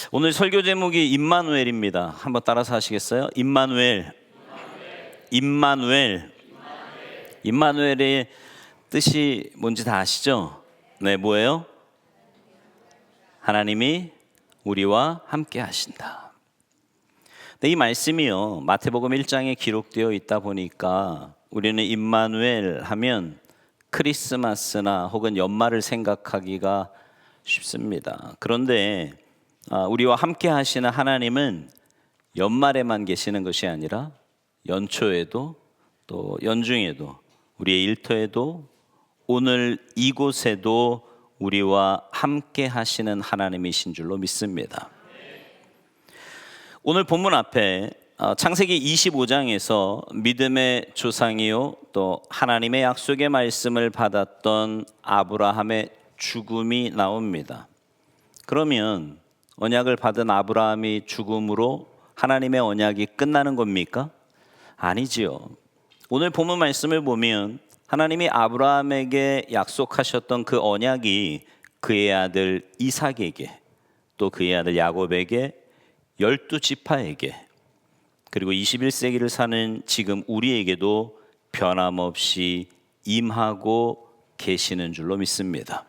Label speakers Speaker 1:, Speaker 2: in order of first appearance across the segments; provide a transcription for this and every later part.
Speaker 1: 오늘 설교 제목이 임마누엘입니다. 한번 따라서 하시겠어요? 임마누엘. 임마누엘. 임마누엘의 뜻이 뭔지 다 아시죠? 네, 뭐예요? 하나님이 우리와 함께 하신다. 네, 이 말씀이요, 마태복음 1장에 기록되어 있다 보니까 우리는 임마누엘 하면 크리스마스나 혹은 연말을 생각하기가 쉽습니다. 그런데 우리와 함께 하시는 하나님은 연말에만 계시는 것이 아니라 연초에도 또 연중에도 우리의 일터에도 오늘 이곳에도 우리와 함께 하시는 하나님이신 줄로 믿습니다. 오늘 본문 앞에 창세기 25장에서 믿음의 조상이요 또 하나님의 약속의 말씀을 받았던 아브라함의 죽음이 나옵니다. 그러면 언약을 받은 아브라함이 죽음으로 하나님의 언약이 끝나는 겁니까? 아니지요. 오늘 본문 말씀을 보면 하나님이 아브라함에게 약속하셨던 그 언약이 그의 아들 이삭에게 또 그의 아들 야곱에게 12지파에게 그리고 21세기를 사는 지금 우리에게도 변함없이 임하고 계시는 줄로 믿습니다.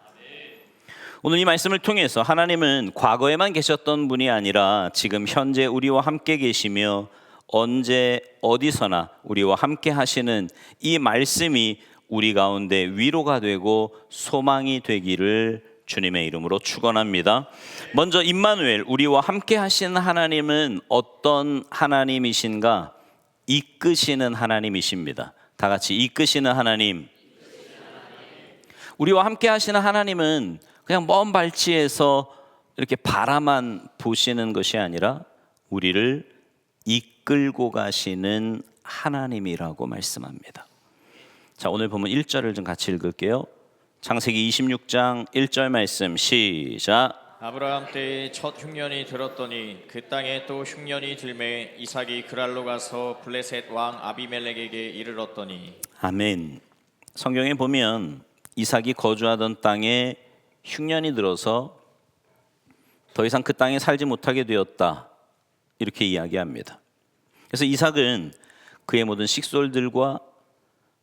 Speaker 1: 오늘 이 말씀을 통해서 하나님은 과거에만 계셨던 분이 아니라 지금 현재 우리와 함께 계시며 언제 어디서나 우리와 함께 하시는 이 말씀이 우리 가운데 위로가 되고 소망이 되기를 주님의 이름으로 축원합니다. 먼저 임마누엘, 우리와 함께 하시는 하나님은 어떤 하나님이신가? 이끄시는 하나님이십니다. 다 같이 이끄시는 하나님. 우리와 함께 하시는 하나님은 그냥 먼 발치에서 이렇게 바라만 보시는 것이 아니라 우리를 이끌고 가시는 하나님이라고 말씀합니다. 자, 오늘 보면 1절을 좀 같이 읽을게요. 창세기 26장 1절 말씀 시작.
Speaker 2: 아브라함 때에 첫 흉년이 들었더니 그 땅에 또 흉년이 들매 이삭이 그랄로 가서 블레셋 왕 아비멜렉에게 이르렀더니.
Speaker 1: 아멘. 성경에 보면 이삭이 거주하던 땅에 흉년이 들어서 더 이상 그 땅에 살지 못하게 되었다, 이렇게 이야기합니다. 그래서 이삭은 그의 모든 식솔들과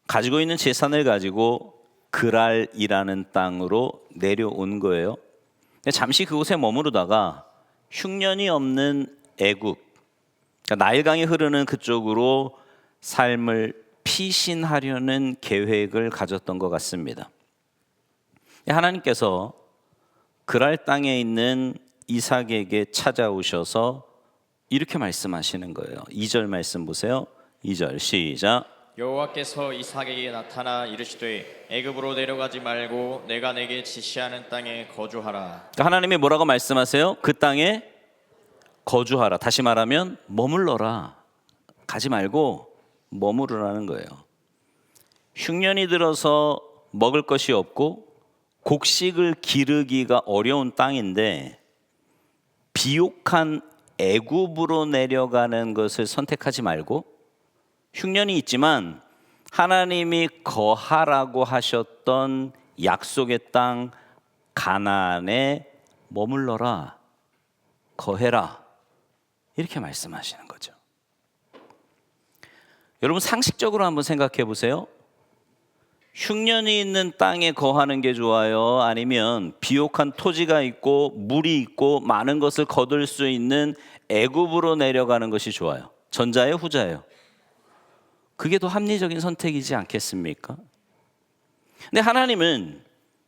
Speaker 1: 가지고 있는 재산을 가지고 그랄이라는 땅으로 내려온 거예요. 잠시 그곳에 머무르다가 흉년이 없는 애굽, 그러니까 나일강이 흐르는 그쪽으로 삶을 피신하려는 계획을 가졌던 것 같습니다. 하나님께서 그랄 땅에 있는 이삭에게 찾아오셔서 이렇게 말씀하시는 거예요. 2절 말씀 보세요. 2절 시작.
Speaker 2: 여호와께서 이삭에게 나타나 이르시되 애굽으로 내려가지 말고 내가 내게 지시하는 땅에 거주하라.
Speaker 1: 하나님이 뭐라고 말씀하세요? 그 땅에 거주하라. 다시 말하면 머물러라. 가지 말고 머무르라는 거예요. 흉년이 들어서 먹을 것이 없고 곡식을 기르기가 어려운 땅인데 비옥한 애굽으로 내려가는 것을 선택하지 말고 흉년이 있지만 하나님이 거하라고 하셨던 약속의 땅 가나안에 머물러라, 거해라, 이렇게 말씀하시는 거죠. 여러분, 상식적으로 한번 생각해 보세요. 흉년이 있는 땅에 거하는 게 좋아요? 아니면 비옥한 토지가 있고 물이 있고 많은 것을 거둘 수 있는 애굽으로 내려가는 것이 좋아요? 전자예요, 후자예요? 그게 더 합리적인 선택이지 않겠습니까? 근데 하나님은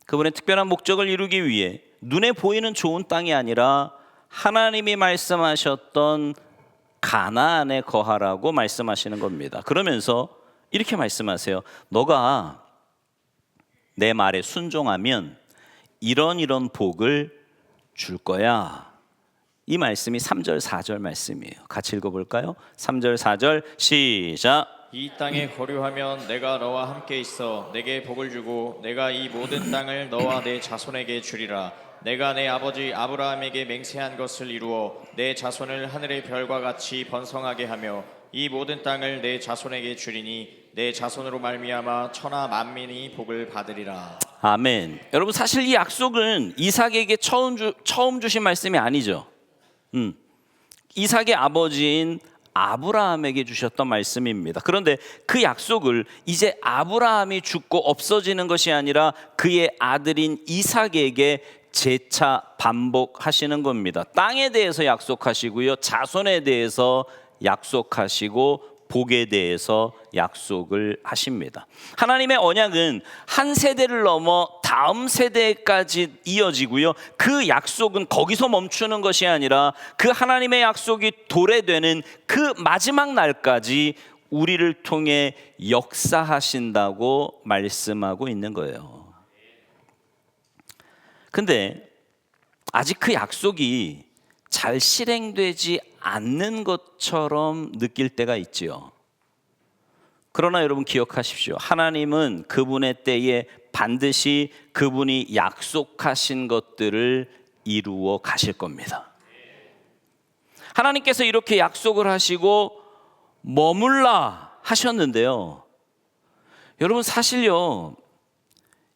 Speaker 1: 그분의 특별한 목적을 이루기 위해 눈에 보이는 좋은 땅이 아니라 하나님이 말씀하셨던 가나안에 거하라고 말씀하시는 겁니다. 그러면서 이렇게 말씀하세요. 너가 내 말에 순종하면 이런 복을 줄 거야. 이 말씀이 3절 4절 말씀이에요. 같이 읽어볼까요? 3절 4절 시작.
Speaker 2: 이 땅에 거류하면 내가 너와 함께 있어 내게 복을 주고 내가 이 모든 땅을 너와 내 자손에게 주리라. 내가 내 아버지 아브라함에게 맹세한 것을 이루어 내 자손을 하늘의 별과 같이 번성하게 하며 이 모든 땅을 내 자손에게 주리니 내 자손으로 말미암아 천하 만민이 복을 받으리라.
Speaker 1: 아멘. 여러분, 사실 이 약속은 이삭에게 처음 주신 말씀이 아니죠. 이삭의 아버지인 아브라함에게 주셨던 말씀입니다. 그런데 그 약속을 이제 아브라함이 죽고 없어지는 것이 아니라 그의 아들인 이삭에게 재차 반복하시는 겁니다. 땅에 대해서 약속하시고요, 자손에 대해서 약속하시고 복에 대해서 약속을 하십니다. 하나님의 언약은 한 세대를 넘어 다음 세대까지 이어지고요, 그 약속은 거기서 멈추는 것이 아니라 그 하나님의 약속이 도래되는 그 마지막 날까지 우리를 통해 역사하신다고 말씀하고 있는 거예요. 근데 아직 그 약속이 잘 실행되지 않는 것처럼 느낄 때가 있지요. 그러나 여러분 기억하십시오. 하나님은 그분의 때에 반드시 그분이 약속하신 것들을 이루어 가실 겁니다. 하나님께서 이렇게 약속을 하시고 머물라 하셨는데요, 여러분 사실요,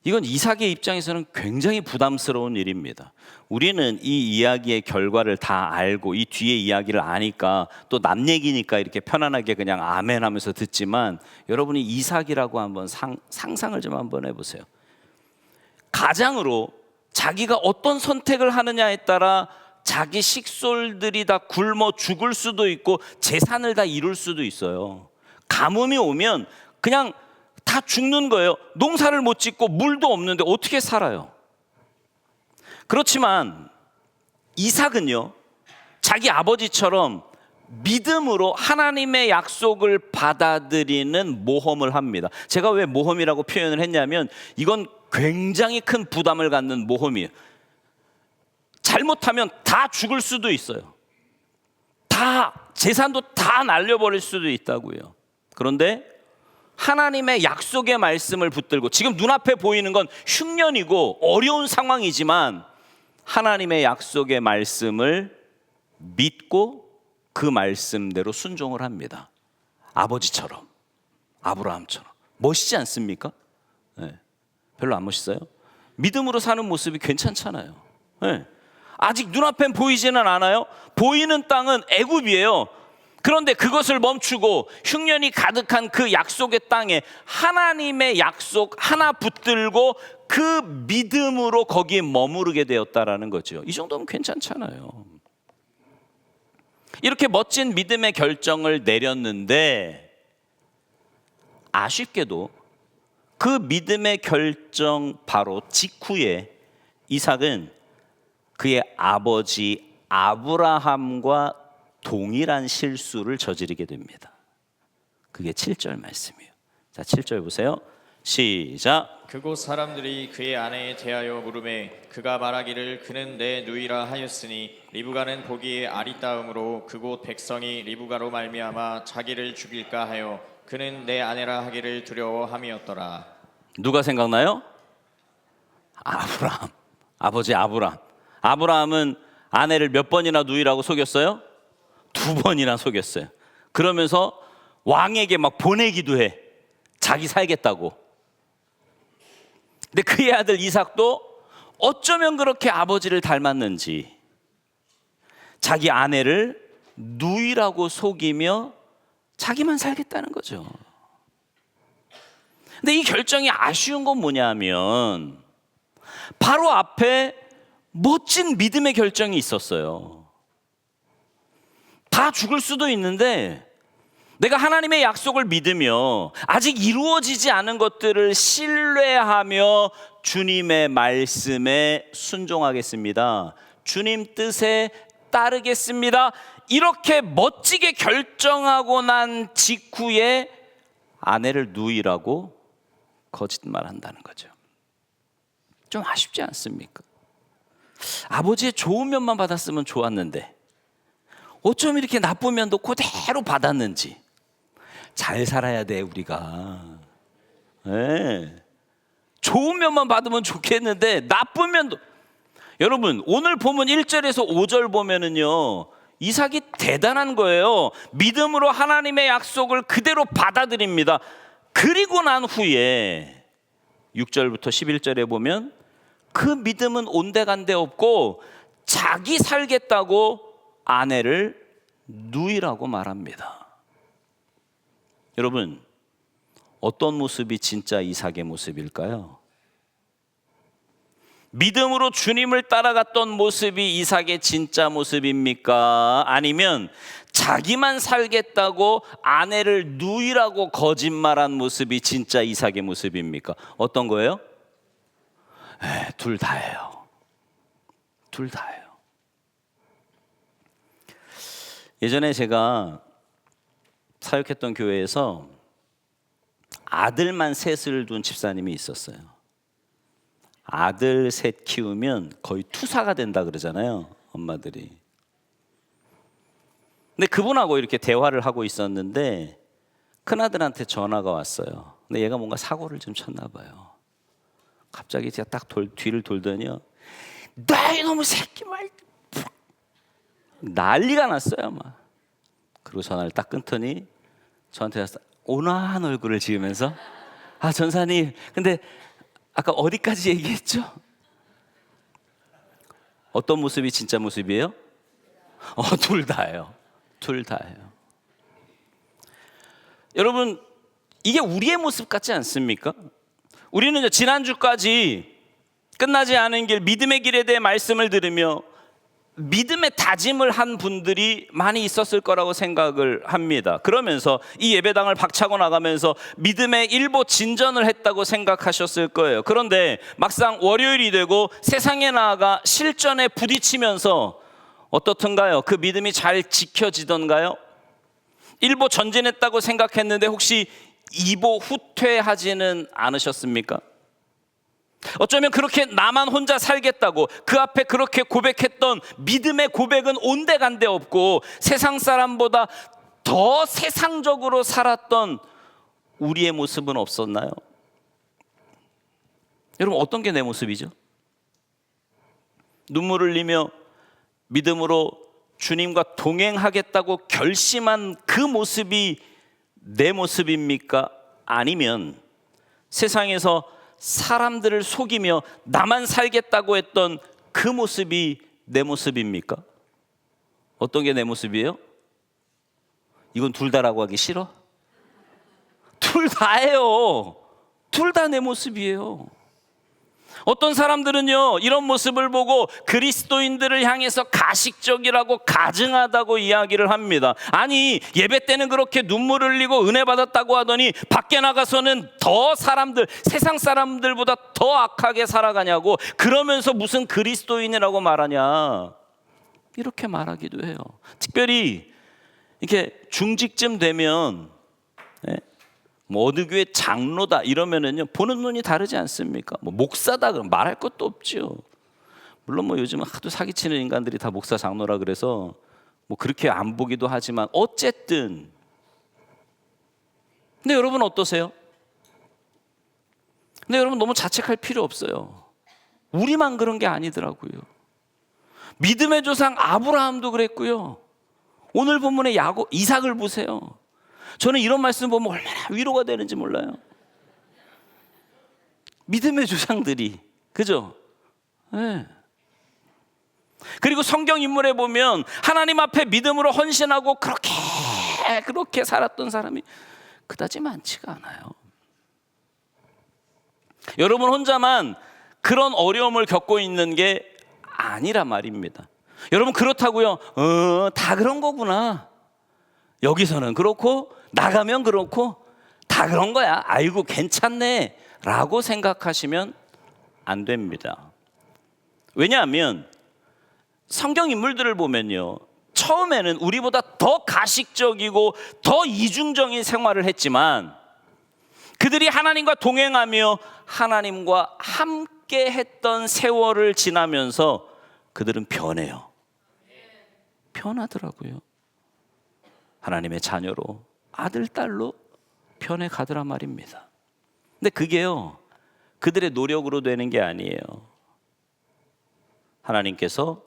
Speaker 1: 이건 이삭의 입장에서는 굉장히 부담스러운 일입니다. 우리는 이 이야기의 결과를 다 알고 이 뒤의 이야기를 아니까 또 남 얘기니까 이렇게 편안하게 그냥 아멘 하면서 듣지만, 여러분이 이삭이라고 한번 상상을 좀 한번 해보세요. 가장으로 자기가 어떤 선택을 하느냐에 따라 자기 식솔들이 다 굶어 죽을 수도 있고 재산을 다 잃을 수도 있어요. 가뭄이 오면 그냥 다 죽는 거예요. 농사를 못 짓고 물도 없는데 어떻게 살아요? 그렇지만 이삭은요, 자기 아버지처럼 믿음으로 하나님의 약속을 받아들이는 모험을 합니다. 제가 왜 모험이라고 표현을 했냐면, 이건 굉장히 큰 부담을 갖는 모험이에요. 잘못하면 다 죽을 수도 있어요. 다 재산도 다 날려버릴 수도 있다고요. 그런데 하나님의 약속의 말씀을 붙들고, 지금 눈앞에 보이는 건 흉년이고 어려운 상황이지만 하나님의 약속의 말씀을 믿고 그 말씀대로 순종을 합니다. 아버지처럼, 아브라함처럼. 멋있지 않습니까? 네. 별로 안 멋있어요? 믿음으로 사는 모습이 괜찮잖아요. 네. 아직 눈앞엔 보이지는 않아요. 보이는 땅은 애굽이에요. 그런데 그것을 멈추고 흉년이 가득한 그 약속의 땅에 하나님의 약속 하나 붙들고 그 믿음으로 거기에 머무르게 되었다라는 거죠. 이 정도면 괜찮잖아요. 이렇게 멋진 믿음의 결정을 내렸는데, 아쉽게도 그 믿음의 결정 바로 직후에 이삭은 그의 아버지 아브라함과 동일한 실수를 저지르게 됩니다. 그게 7절 말씀이에요. 자, 7절 보세요. 시작.
Speaker 2: 그곳 사람들이 그의 아내에 대하여 물으매 그가 말하기를 그는 내 누이라 하였으니 리브가는 보기에 아리따움으로 그곳 백성이 리브가로 말미암아 자기를 죽일까 하여 그는 내 아내라 하기를 두려워함이었더라.
Speaker 1: 누가 생각나요? 아브라함. 아버지 아브라함. 아브라함은 아내를 몇 번이나 누이라고 속였어요? 2번이나 속였어요. 그러면서 왕에게 막 보내기도 해. 자기 살겠다고. 근데 그의 아들 이삭도 어쩌면 그렇게 아버지를 닮았는지 자기 아내를 누이라고 속이며 자기만 살겠다는 거죠. 근데 이 결정이 아쉬운 건 뭐냐면, 바로 앞에 멋진 믿음의 결정이 있었어요. 다 죽을 수도 있는데 내가 하나님의 약속을 믿으며 아직 이루어지지 않은 것들을 신뢰하며 주님의 말씀에 순종하겠습니다. 주님 뜻에 따르겠습니다. 이렇게 멋지게 결정하고 난 직후에 아내를 누이라고 거짓말한다는 거죠. 좀 아쉽지 않습니까? 아버지의 좋은 면만 받았으면 좋았는데 어쩜 이렇게 나쁜 면도 그대로 받았는지. 잘 살아야 돼 우리가. 네. 좋은 면만 받으면 좋겠는데 나쁜 면도. 여러분 오늘 보면 1절에서 5절 보면은요, 이삭이 대단한 거예요. 믿음으로 하나님의 약속을 그대로 받아들입니다. 그리고 난 후에 6절부터 11절에 보면 그 믿음은 온데간데 없고 자기 살겠다고 아내를 누이라고 말합니다. 여러분, 어떤 모습이 진짜 이삭의 모습일까요? 믿음으로 주님을 따라갔던 모습이 이삭의 진짜 모습입니까? 아니면 자기만 살겠다고 아내를 누이라고 거짓말한 모습이 진짜 이삭의 모습입니까? 어떤 거예요? 둘 다예요. 둘 다예요. 예전에 제가 사역했던 교회에서 아들만 셋을 둔 집사님이 있었어요. 아들 셋 키우면 거의 투사가 된다 그러잖아요, 엄마들이. 근데 그분하고 이렇게 대화를 하고 있었는데 큰아들한테 전화가 왔어요. 근데 얘가 뭔가 사고를 좀 쳤나 봐요. 갑자기 제가 딱 뒤를 돌더니요, 나 이놈의 새끼 말, 난리가 났어요 막. 그리고 전화를 딱 끊더니 저한테 와서 온화한 얼굴을 지으면서, 아 전사님, 근데 아까 어디까지 얘기했죠? 어떤 모습이 진짜 모습이에요? 둘 다예요. 둘 다예요. 여러분, 이게 우리의 모습 같지 않습니까? 우리는 지난주까지 끝나지 않은 길, 믿음의 길에 대해 말씀을 들으며 믿음의 다짐을 한 분들이 많이 있었을 거라고 생각을 합니다. 그러면서 이 예배당을 박차고 나가면서 믿음의 일보 진전을 했다고 생각하셨을 거예요. 그런데 막상 월요일이 되고 세상에 나아가 실전에 부딪히면서 어떻던가요? 그 믿음이 잘 지켜지던가요? 일보 전진했다고 생각했는데 혹시 2보 후퇴하지는 않으셨습니까? 어쩌면 그렇게 나만 혼자 살겠다고 그 앞에 그렇게 고백했던 믿음의 고백은 온데간데 없고 세상 사람보다 더 세상적으로 살았던 우리의 모습은 없었나요? 여러분, 어떤 게 내 모습이죠? 눈물을 흘리며 믿음으로 주님과 동행하겠다고 결심한 그 모습이 내 모습입니까? 아니면 세상에서 사람들을 속이며 나만 살겠다고 했던 그 모습이 내 모습입니까? 어떤 게 내 모습이에요? 이건 둘 다라고 하기 싫어? 둘 다예요. 둘 다 내 모습이에요. 어떤 사람들은요, 이런 모습을 보고 그리스도인들을 향해서 가식적이라고 가증하다고 이야기를 합니다. 아니, 예배 때는 그렇게 눈물 흘리고 은혜 받았다고 하더니 밖에 나가서는 더 사람들, 세상 사람들보다 더 악하게 살아가냐고, 그러면서 무슨 그리스도인이라고 말하냐, 이렇게 말하기도 해요. 특별히 이렇게 중직쯤 되면 뭐 어느 교회 장로다 이러면은요, 보는 눈이 다르지 않습니까? 뭐 목사다 그러면 말할 것도 없죠. 물론 뭐 요즘은 하도 사기치는 인간들이 다 목사 장로라 그래서 뭐 그렇게 안 보기도 하지만 어쨌든. 근데 여러분 어떠세요? 근데 여러분 너무 자책할 필요 없어요. 우리만 그런 게 아니더라고요. 믿음의 조상 아브라함도 그랬고요. 오늘 본문의 이삭을 보세요. 저는 이런 말씀 보면 얼마나 위로가 되는지 몰라요. 믿음의 조상들이, 그죠? 네. 그리고 성경 인물에 보면 하나님 앞에 믿음으로 헌신하고 그렇게 살았던 사람이 그다지 많지가 않아요. 여러분 혼자만 그런 어려움을 겪고 있는 게 아니란 말입니다. 여러분 그렇다고요, 다 그런 거구나, 여기서는 그렇고 나가면 그렇고 다 그런 거야, 아이고 괜찮네 라고 생각하시면 안 됩니다. 왜냐하면 성경 인물들을 보면요, 처음에는 우리보다 더 가식적이고 더 이중적인 생활을 했지만 그들이 하나님과 동행하며 하나님과 함께 했던 세월을 지나면서 그들은 변해요. 변하더라고요. 하나님의 자녀로, 아들, 딸로 변해가더란 말입니다. 근데 그게요, 그들의 노력으로 되는 게 아니에요. 하나님께서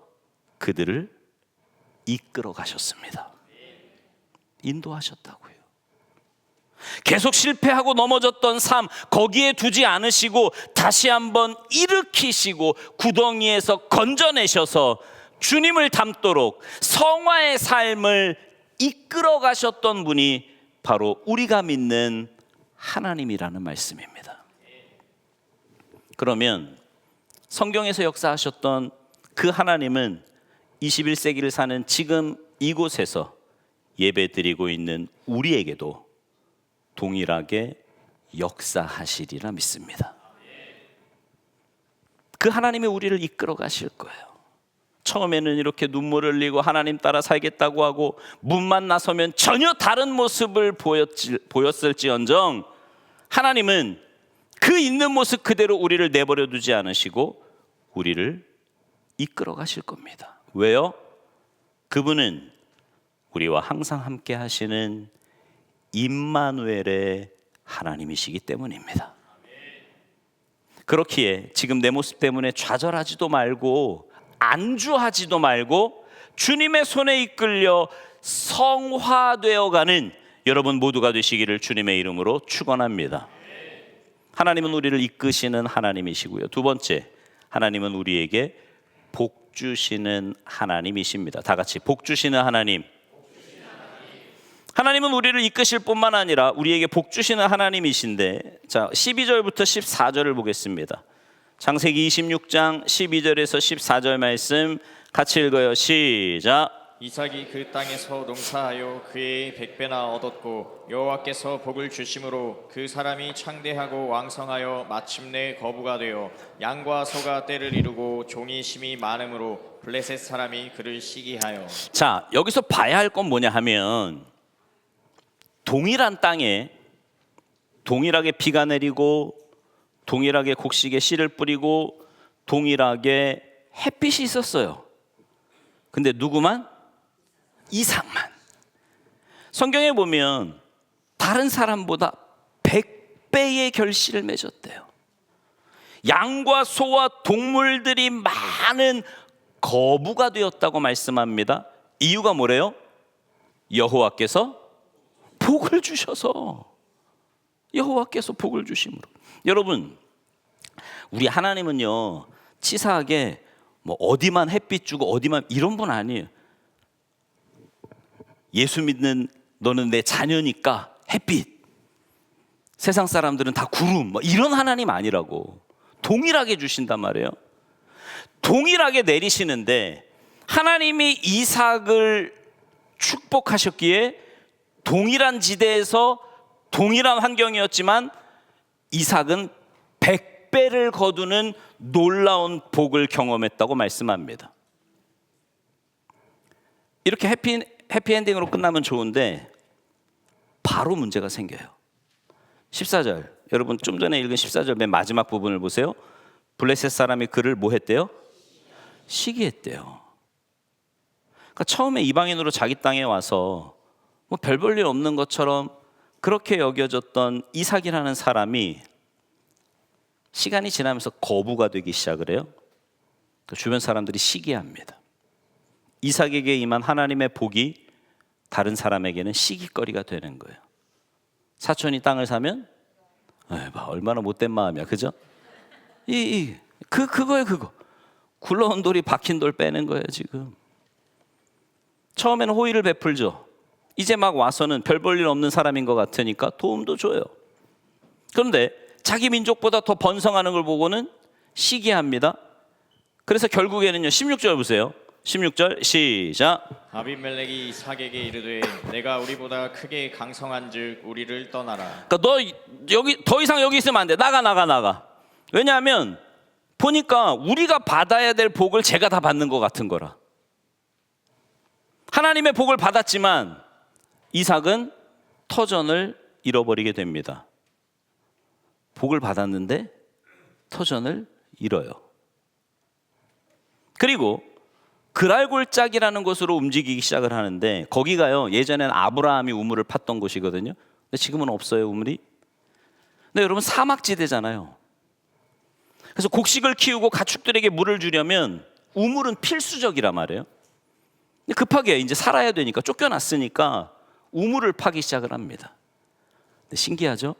Speaker 1: 그들을 이끌어 가셨습니다. 인도하셨다고요. 계속 실패하고 넘어졌던 삶, 거기에 두지 않으시고 다시 한번 일으키시고 구덩이에서 건져내셔서 주님을 닮도록 성화의 삶을 이끌어 가셨던 분이 바로 우리가 믿는 하나님이라는 말씀입니다. 그러면 성경에서 역사하셨던 그 하나님은 21세기를 사는 지금 이곳에서 예배드리고 있는 우리에게도 동일하게 역사하시리라 믿습니다. 그 하나님이 우리를 이끌어 가실 거예요. 처음에는 이렇게 눈물을 흘리고 하나님 따라 살겠다고 하고 문만 나서면 전혀 다른 모습을 보였을지언정 하나님은 그 있는 모습 그대로 우리를 내버려 두지 않으시고 우리를 이끌어 가실 겁니다. 왜요? 그분은 우리와 항상 함께 하시는 임마누엘의 하나님이시기 때문입니다. 그렇기에 지금 내 모습 때문에 좌절하지도 말고 안주하지도 말고 주님의 손에 이끌려 성화되어가는 여러분 모두가 되시기를 주님의 이름으로 축원합니다. 하나님은 우리를 이끄시는 하나님이시고요. 두 번째, 하나님은 우리에게 복 주시는 하나님이십니다. 다 같이 복 주시는 하나님. 하나님은 우리를 이끄실 뿐만 아니라 우리에게 복 주시는 하나님이신데, 자 12절부터 14절을 보겠습니다. 창세기 26장 12절에서 14절 말씀 같이 읽어요. 시작.
Speaker 2: 이삭이 그 땅에서 농사하여 그의 100배나 얻었고 여호와께서 복을 주심으로 그 사람이 창대하고 왕성하여 마침내 거부가 되어 양과 소가 때를 이루고 종이 심이 많음으로 블레셋 사람이 그를 시기하여.
Speaker 1: 자, 여기서 봐야 할 건 뭐냐 하면 동일한 땅에 동일하게 비가 내리고 동일하게 곡식에 씨를 뿌리고 동일하게 햇빛이 있었어요. 근데 누구만? 이삭만. 성경에 보면 다른 사람보다 100배의 결실을 맺었대요. 양과 소와 동물들이 많은 거부가 되었다고 말씀합니다. 이유가 뭐래요? 여호와께서 복을 주셔서. 여호와께서 복을 주심으로. 여러분, 우리 하나님은요 치사하게 뭐 어디만 햇빛 주고 어디만 이런 분 아니에요. 예수 믿는 너는 내 자녀니까 햇빛, 세상 사람들은 다 구름, 뭐 이런 하나님 아니라고. 동일하게 주신단 말이에요. 동일하게 내리시는데 하나님이 이삭을 축복하셨기에 동일한 지대에서 동일한 환경이었지만 이삭은 100배를 거두는 놀라운 복을 경험했다고 말씀합니다. 이렇게 해피엔딩으로 끝나면 좋은데 바로 문제가 생겨요. 14절, 여러분 좀 전에 읽은 14절 맨 마지막 부분을 보세요. 블레셋 사람이 그를 뭐 했대요? 시기했대요. 그러니까 처음에 이방인으로 자기 땅에 와서 뭐 별 볼 일 없는 것처럼 그렇게 여겨졌던 이삭이라는 사람이 시간이 지나면서 거부가 되기 시작을 해요. 주변 사람들이 시기합니다. 이삭에게 임한 하나님의 복이 다른 사람에게는 시기거리가 되는 거예요. 사촌이 땅을 사면 얼마나 못된 마음이야, 그죠? 그거예요, 그거. 굴러온 돌이 박힌 돌 빼는 거예요, 지금. 처음에는 호의를 베풀죠. 이제 막 와서는 별 볼 일 없는 사람인 것 같으니까 도움도 줘요. 그런데 자기 민족보다 더 번성하는 걸 보고는 시기합니다. 그래서 결국에는요 16절 보세요. 16절 시작.
Speaker 2: 아비멜렉이 이삭에게 이르되 내가 우리보다 크게 강성한즉 우리를 떠나라.
Speaker 1: 그러니까 너 여기 더 이상 여기 있으면 안 돼. 나가. 왜냐하면 보니까 우리가 받아야 될 복을 제가 다 받는 것 같은 거라. 하나님의 복을 받았지만 이삭은 터전을 잃어버리게 됩니다. 복을 받았는데 터전을 잃어요. 그리고 그랄골짝이라는 곳으로 움직이기 시작을 하는데 거기가요 예전엔 아브라함이 우물을 팠던 곳이거든요. 근데 지금은 없어요, 우물이. 근데 여러분 사막지대잖아요. 그래서 곡식을 키우고 가축들에게 물을 주려면 우물은 필수적이란 말이에요. 근데 급하게 이제 살아야 되니까 쫓겨났으니까 우물을 파기 시작을 합니다. 근데 신기하죠?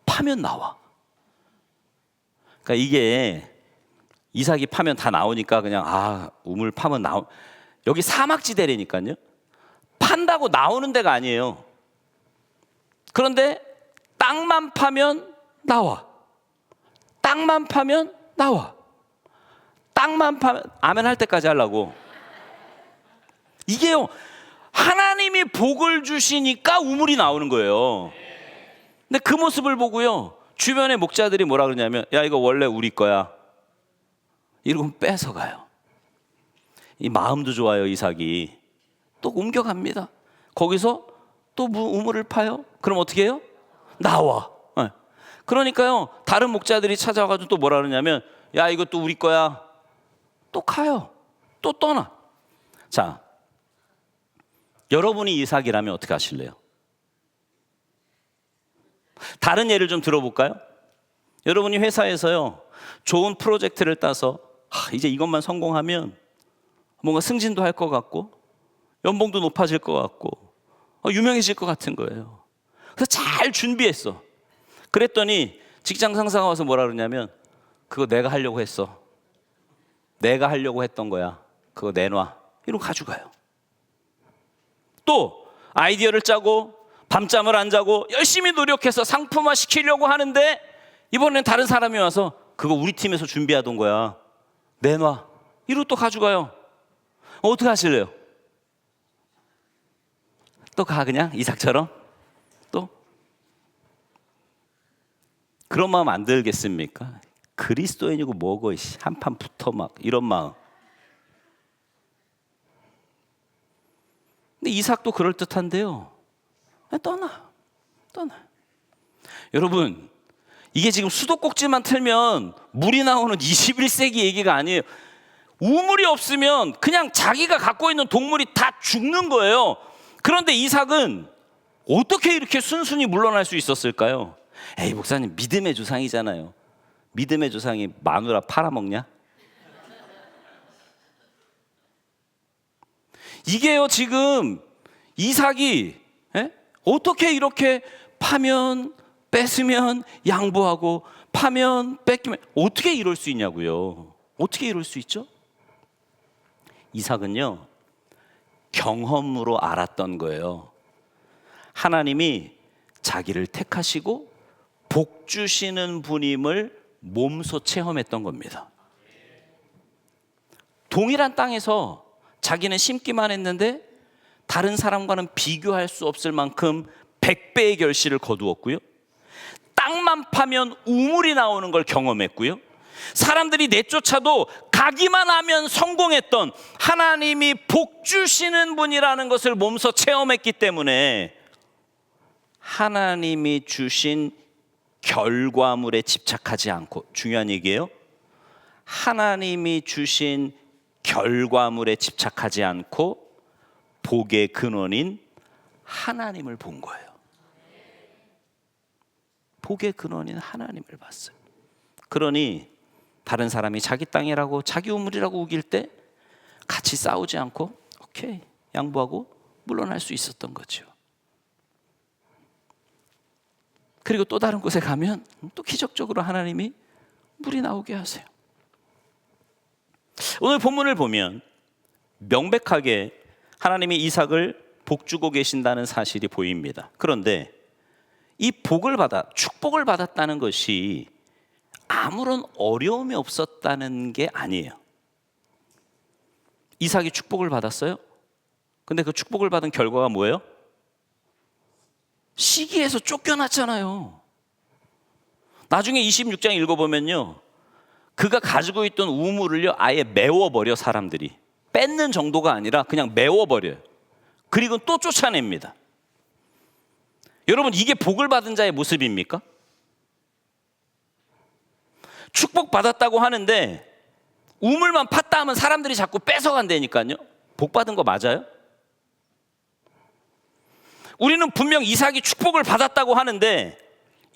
Speaker 1: 파면 나와. 그러니까 이게 이삭이 파면 다 나오니까 그냥 우물 파면 여기 사막지대라니까요. 판다고 나오는 데가 아니에요. 그런데 땅만 파면 나와. 땅만 파면 나와. 땅만 파면 아멘 할 때까지 하려고. 이게요, 하나님이 복을 주시니까 우물이 나오는 거예요. 근데 그 모습을 보고요, 주변의 목자들이 뭐라 그러냐면, 야, 이거 원래 우리 거야. 이러고 뺏어가요. 이 마음도 좋아요, 이삭이. 또 옮겨갑니다. 거기서 또 우물을 파요. 그럼 어떻게 해요? 나와. 네. 그러니까요, 다른 목자들이 찾아와가지고 또 뭐라 그러냐면, 야, 이거 또 우리 거야. 또 가요. 또 떠나. 자, 여러분이 이삭이라면 어떻게 하실래요? 다른 예를 좀 들어볼까요? 여러분이 회사에서요, 좋은 프로젝트를 따서 이제 이것만 성공하면 뭔가 승진도 할 것 같고 연봉도 높아질 것 같고 유명해질 것 같은 거예요. 그래서 잘 준비했어. 그랬더니 직장 상사가 와서 뭐라 그러냐면, 그거 내가 하려고 했어. 내가 하려고 했던 거야. 그거 내놔. 이러고 가져가요. 또 아이디어를 짜고 밤잠을 안 자고 열심히 노력해서 상품화 시키려고 하는데 이번엔 다른 사람이 와서 그거 우리 팀에서 준비하던 거야. 내놔. 이러고 또 가져가요. 어떻게 하실래요? 또 가 그냥 이삭처럼? 또? 그런 마음 안 들겠습니까? 그리스도인이고 뭐고 한판 붙어 막 이런 마음. 근데 이삭도 그럴듯한데요, 떠나. 여러분, 이게 지금 수도꼭지만 틀면 물이 나오는 21세기 얘기가 아니에요. 우물이 없으면 그냥 자기가 갖고 있는 동물이 다 죽는 거예요. 그런데 이삭은 어떻게 이렇게 순순히 물러날 수 있었을까요? 에이, 목사님, 믿음의 조상이잖아요. 믿음의 조상이 마누라 팔아먹냐? 이게요, 지금 이삭이 어떻게 이렇게 파면 뺏으면 양보하고 파면 뺏기면 어떻게 이럴 수 있냐고요. 어떻게 이럴 수 있죠? 이삭은요, 경험으로 알았던 거예요. 하나님이 자기를 택하시고 복 주시는 분임을 몸소 체험했던 겁니다. 동일한 땅에서 자기는 심기만 했는데 다른 사람과는 비교할 수 없을 만큼 100배의 결실을 거두었고요. 땅만 파면 우물이 나오는 걸 경험했고요. 사람들이 내쫓아도 가기만 하면 성공했던 하나님이 복 주시는 분이라는 것을 몸소 체험했기 때문에 하나님이 주신 결과물에 집착하지 않고, 중요한 얘기예요, 하나님이 주신 결과물에 집착하지 않고 복의 근원인 하나님을 본 거예요. 복의 근원인 하나님을 봤어요. 그러니 다른 사람이 자기 땅이라고 자기 우물이라고 우길 때 같이 싸우지 않고 오케이, 양보하고 물러날 수 있었던 거죠. 그리고 또 다른 곳에 가면 또 기적적으로 하나님이 물이 나오게 하세요. 오늘 본문을 보면 명백하게 하나님이 이삭을 복주고 계신다는 사실이 보입니다. 그런데 이 축복을 받았다는 것이 아무런 어려움이 없었다는 게 아니에요. 이삭이 축복을 받았어요. 근데 그 축복을 받은 결과가 뭐예요? 시기에서 쫓겨났잖아요. 나중에 26장 읽어보면요, 그가 가지고 있던 우물을요 아예 메워버려. 사람들이 뺏는 정도가 아니라 그냥 메워버려요. 그리고 또 쫓아냅니다. 여러분, 이게 복을 받은 자의 모습입니까? 축복받았다고 하는데 우물만 팠다 하면 사람들이 자꾸 뺏어간다니까요. 복받은 거 맞아요? 우리는 분명 이삭이 축복을 받았다고 하는데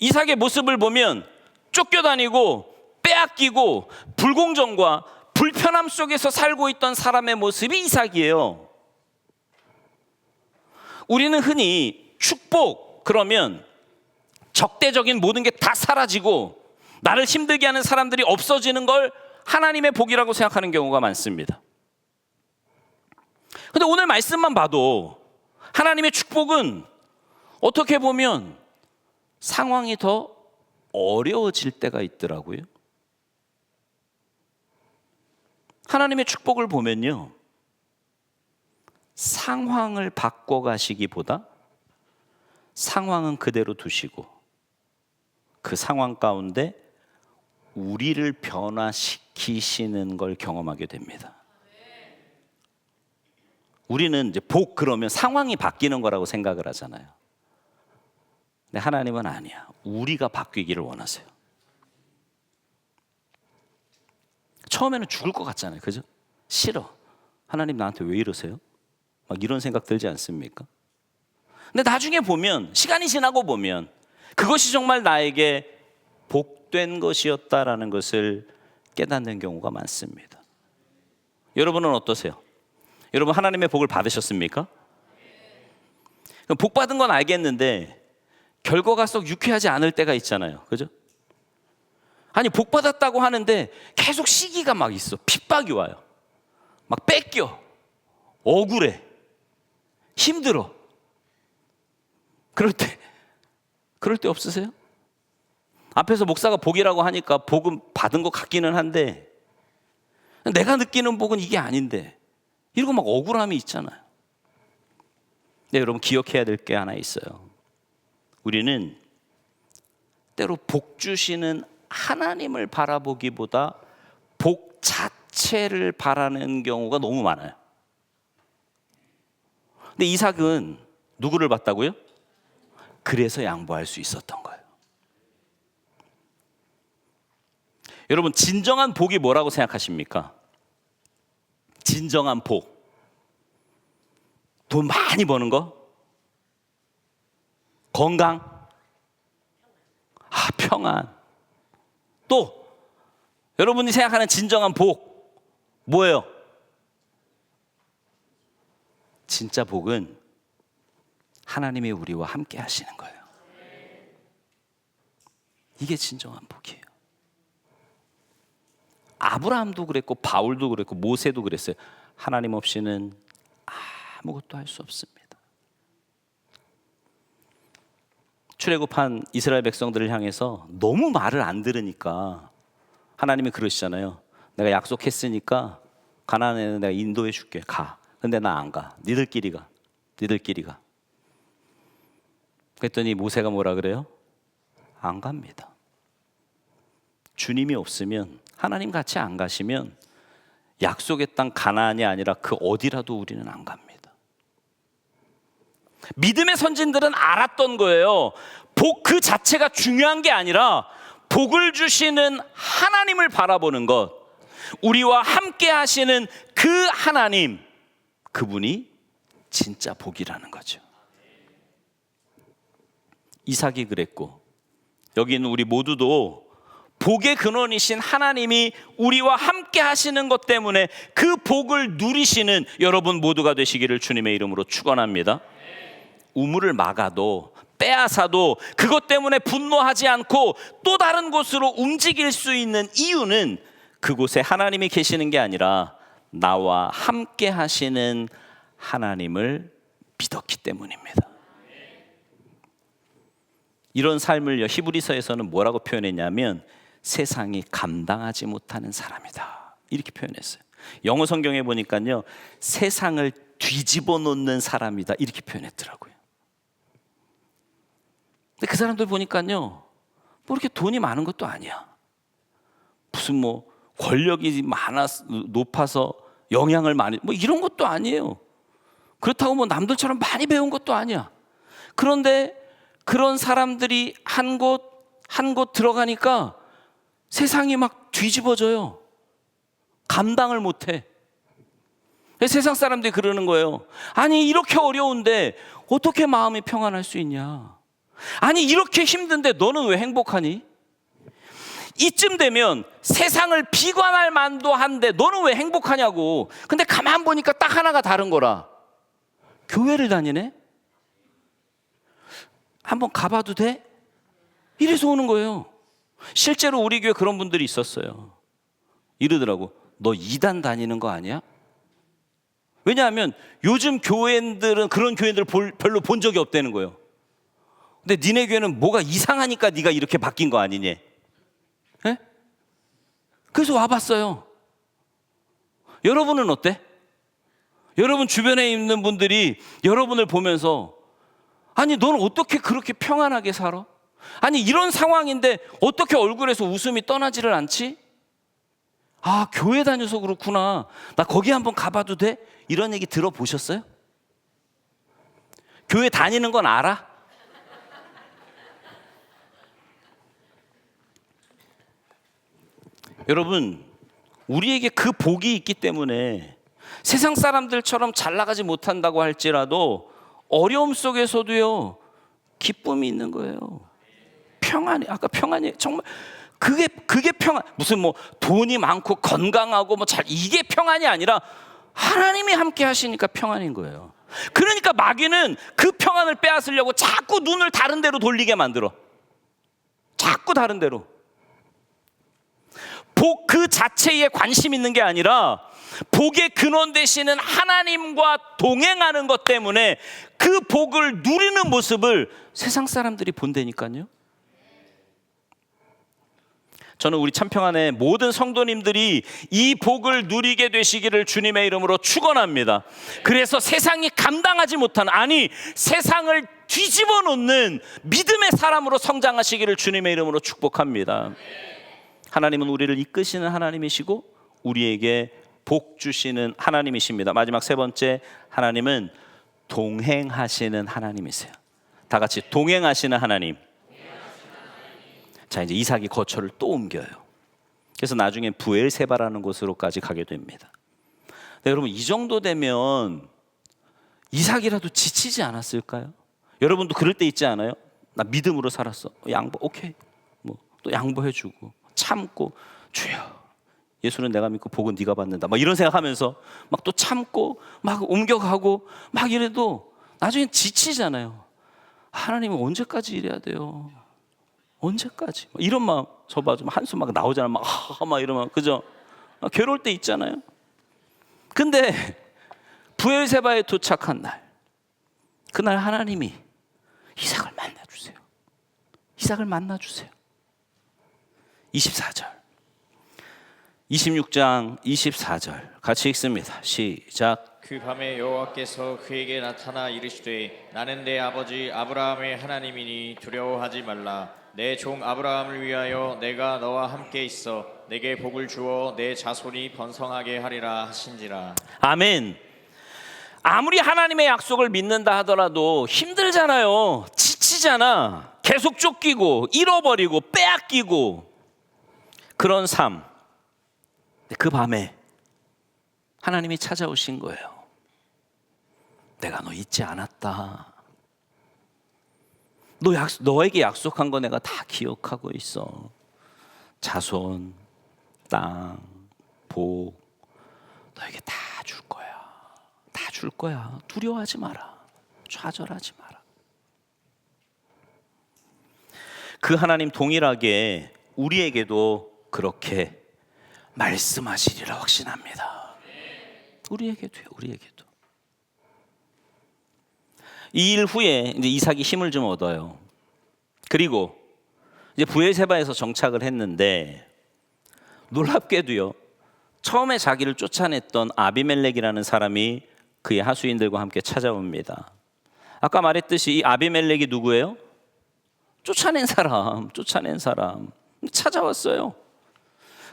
Speaker 1: 이삭의 모습을 보면 쫓겨다니고 빼앗기고 불공정과 불편함 속에서 살고 있던 사람의 모습이 이삭이에요. 우리는 흔히 축복 그러면 적대적인 모든 게 다 사라지고 나를 힘들게 하는 사람들이 없어지는 걸 하나님의 복이라고 생각하는 경우가 많습니다. 근데 오늘 말씀만 봐도 하나님의 축복은 어떻게 보면 상황이 더 어려워질 때가 있더라고요. 하나님의 축복을 보면요, 상황을 바꿔가시기보다 상황은 그대로 두시고 그 상황 가운데 우리를 변화시키시는 걸 경험하게 됩니다. 우리는 이제 복 그러면 상황이 바뀌는 거라고 생각을 하잖아요. 근데 하나님은 아니야. 우리가 바뀌기를 원하세요. 처음에는 죽을 것 같잖아요. 그죠? 싫어. 하나님 나한테 왜 이러세요? 막 이런 생각 들지 않습니까? 근데 나중에 보면, 시간이 지나고 보면 그것이 정말 나에게 복된 것이었다라는 것을 깨닫는 경우가 많습니다. 여러분은 어떠세요? 여러분 하나님의 복을 받으셨습니까? 복 받은 건 알겠는데 결과가 썩 유쾌하지 않을 때가 있잖아요. 그죠? 아니 복 받았다고 하는데 계속 시기가 막 있어. 핍박이 와요. 막 뺏겨. 억울해. 힘들어. 그럴 때 없으세요? 앞에서 목사가 복이라고 하니까 복은 받은 것 같기는 한데 내가 느끼는 복은 이게 아닌데 이러고 막 억울함이 있잖아요. 근데 여러분 기억해야 될 게 하나 있어요. 우리는 때로 복 주시는 하나님을 바라보기보다 복 자체를 바라는 경우가 너무 많아요. 근데 이삭은 누구를 봤다고요? 그래서 양보할 수 있었던 거예요. 여러분 진정한 복이 뭐라고 생각하십니까? 진정한 복. 돈 많이 버는 거? 건강? 평안. 또 여러분이 생각하는 진정한 복 뭐예요? 진짜 복은 하나님이 우리와 함께 하시는 거예요. 이게 진정한 복이에요. 아브라함도 그랬고 바울도 그랬고 모세도 그랬어요. 하나님 없이는 아무것도 할 수 없습니다. 출애굽한 이스라엘 백성들을 향해서 너무 말을 안 들으니까 하나님이 그러시잖아요. 내가 약속했으니까 가나안에는 내가 인도해 줄게. 가. 근데 나 안 가. 니들끼리 가. 그랬더니 모세가 뭐라 그래요? 안 갑니다. 주님이 없으면, 하나님 같이 안 가시면 약속의 땅 가나안이 아니라 그 어디라도 우리는 안 갑니다. 믿음의 선진들은 알았던 거예요. 복 그 자체가 중요한 게 아니라 복을 주시는 하나님을 바라보는 것, 우리와 함께 하시는 그 하나님, 그분이 진짜 복이라는 거죠. 이삭이 그랬고 여기 있는 우리 모두도 복의 근원이신 하나님이 우리와 함께 하시는 것 때문에 그 복을 누리시는 여러분 모두가 되시기를 주님의 이름으로 축원합니다. 우물을 막아도 빼앗아도 그것 때문에 분노하지 않고 또 다른 곳으로 움직일 수 있는 이유는 그곳에 하나님이 계시는 게 아니라 나와 함께 하시는 하나님을 믿었기 때문입니다. 이런 삶을 히브리서에서는 뭐라고 표현했냐면 세상이 감당하지 못하는 사람이다, 이렇게 표현했어요. 영어 성경에 보니까요 세상을 뒤집어 놓는 사람이다, 이렇게 표현했더라고요. 근데 그 사람들 보니까요 뭐 이렇게 돈이 많은 것도 아니야. 무슨 뭐 권력이 높아서 영향을 많이 뭐 이런 것도 아니에요. 그렇다고 뭐 남들처럼 많이 배운 것도 아니야. 그런데 그런 사람들이 한 곳 들어가니까 세상이 막 뒤집어져요. 감당을 못해. 세상 사람들이 그러는 거예요. 아니 이렇게 어려운데 어떻게 마음이 평안할 수 있냐. 아니 이렇게 힘든데 너는 왜 행복하니? 이쯤 되면 세상을 비관할 만도 한데 너는 왜 행복하냐고. 근데 가만 보니까 딱 하나가 다른 거라. 교회를 다니네? 한번 가봐도 돼? 이래서 오는 거예요. 실제로 우리 교회 그런 분들이 있었어요. 이러더라고. 너 이단 다니는 거 아니야? 왜냐하면 요즘 교회들은 그런 교회들 별로 본 적이 없다는 거예요. 근데 니네 교회는 뭐가 이상하니까 네가 이렇게 바뀐 거 아니니? 네? 그래서 와봤어요. 여러분은 어때? 여러분 주변에 있는 분들이 여러분을 보면서 아니 너는 어떻게 그렇게 평안하게 살아? 아니 이런 상황인데 어떻게 얼굴에서 웃음이 떠나지를 않지? 아 교회 다녀서 그렇구나. 나 거기 한번 가봐도 돼? 이런 얘기 들어보셨어요? 교회 다니는 건 알아? 여러분 우리에게 그 복이 있기 때문에 세상 사람들처럼 잘 나가지 못한다고 할지라도 어려움 속에서도요 기쁨이 있는 거예요. 평안이 아까 평안이 정말 그게 평안. 무슨 뭐 돈이 많고 건강하고 뭐 잘 이게 평안이 아니라 하나님이 함께 하시니까 평안인 거예요. 그러니까 마귀는 그 평안을 빼앗으려고 자꾸 눈을 다른 데로 돌리게 만들어. 자꾸 다른 데로. 복 그 자체에 관심 있는 게 아니라 복의 근원 되시는 하나님과 동행하는 것 때문에 그 복을 누리는 모습을 세상 사람들이 본다니까요. 저는 우리 참평안의 모든 성도님들이 이 복을 누리게 되시기를 주님의 이름으로 축원합니다. 그래서 세상이 감당하지 못하는, 아니 세상을 뒤집어 놓는 믿음의 사람으로 성장하시기를 주님의 이름으로 축복합니다. 하나님은 우리를 이끄시는 하나님이시고 우리에게 복 주시는 하나님이십니다. 마지막 세 번째, 하나님은 동행하시는 하나님이세요. 다 같이 동행하시는 하나님. 자, 이제 이삭이 거처를 또 옮겨요. 그래서 나중에 부엘세바라는 곳으로까지 가게 됩니다. 네, 여러분 이 정도 되면 이삭이라도 지치지 않았을까요? 여러분도 그럴 때 있지 않아요? 나 믿음으로 살았어. 양보 오케이. 뭐 또 양보해주고 참고 주여. 예수는 내가 믿고 복은 네가 받는다. 막 이런 생각하면서 막 또 참고 막 옮겨가고 막 이래도 나중엔 지치잖아요. 하나님은 언제까지 이래야 돼요? 언제까지? 이런 마음, 저 봐, 좀 한숨 막 나오잖아. 막 이러면 그죠? 괴로울 때 있잖아요. 근데 부엘세바에 도착한 날, 그날 하나님이 이삭을 만나주세요. 이삭을 만나주세요. 24절, 26장 24절 같이 읽습니다. 시작.
Speaker 2: 그 밤에 여호와께서 그에게 나타나 이르시되 나는 내 아버지 아브라함의 하나님이니 두려워하지 말라. 내 종 아브라함을 위하여 내가 너와 함께 있어 내게 복을 주어 내 자손이 번성하게 하리라 하신지라.
Speaker 1: 아멘. 아무리 하나님의 약속을 믿는다 하더라도 힘들잖아요. 지치잖아. 계속 쫓기고 잃어버리고 빼앗기고 그런 삶. 그 밤에 하나님이 찾아오신 거예요. 내가 너 잊지 않았다. 너에게 약속한 거 내가 다 기억하고 있어. 자손, 땅, 복 너에게 다 줄 거야. 다 줄 거야. 두려워하지 마라. 좌절하지 마라. 그 하나님 동일하게 우리에게도 그렇게 말씀하시리라 확신합니다. 우리에게도요. 우리에게도. 이 일 후에 이제 이삭이 힘을 좀 얻어요. 그리고 이제 부엘세바에서 정착을 했는데 놀랍게도요. 처음에 자기를 쫓아냈던 아비멜렉이라는 사람이 그의 하수인들과 함께 찾아옵니다. 아까 말했듯이 이 아비멜렉이 누구예요? 쫓아낸 사람. 찾아왔어요.